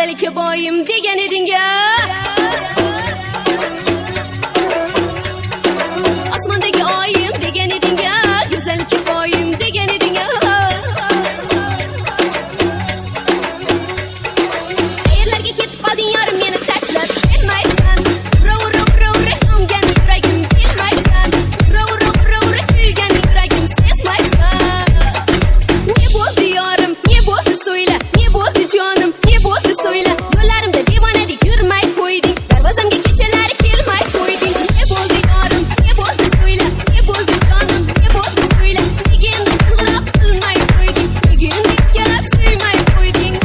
Güzellikka boyim degan eding-a. Osmondagi oyim degan eding-a. Güzellikka boyim degan eding-a. Qayerlarga ketib qolding yorim meni tashlab kelmaysan. Ura ungan yuragim kelmaysan. Ura kuygan yuragim sezmaysan. Ne bo'ldi yorim, ne bo'ldi so'yla, ne bo'ldi jonim, ne bo'ldi so'yla. Yo'llarimda devonadek yurmay qo'yding, darvozamga kechalari kelmay qo'yding. Ne bo'ldi yorim, ne bo'ldi so'yla, ne bo'ldi jonim, ne bo'ldi so'yla. Nega endi qo'ng'iroq qilmay qo'yding, nega endi kelib suymay qo'yding.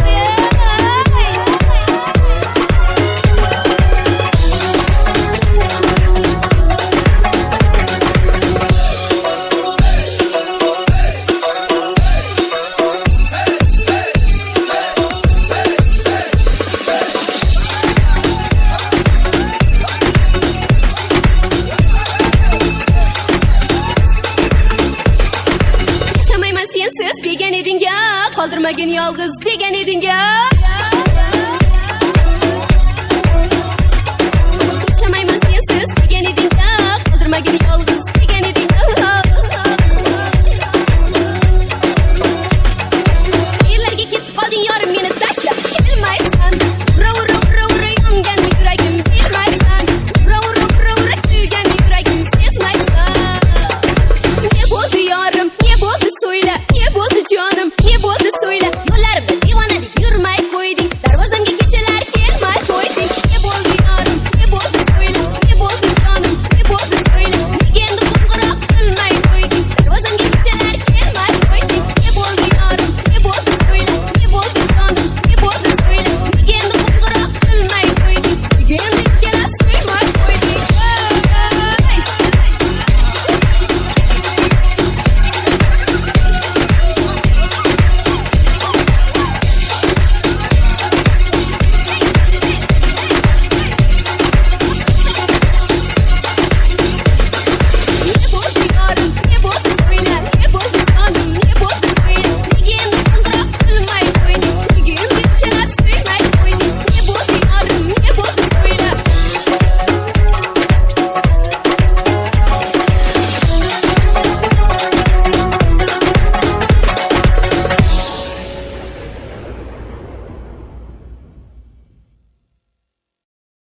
Yashamayman sensiz degan eding-a, qoldirmagin yolg'iz degan eding-a.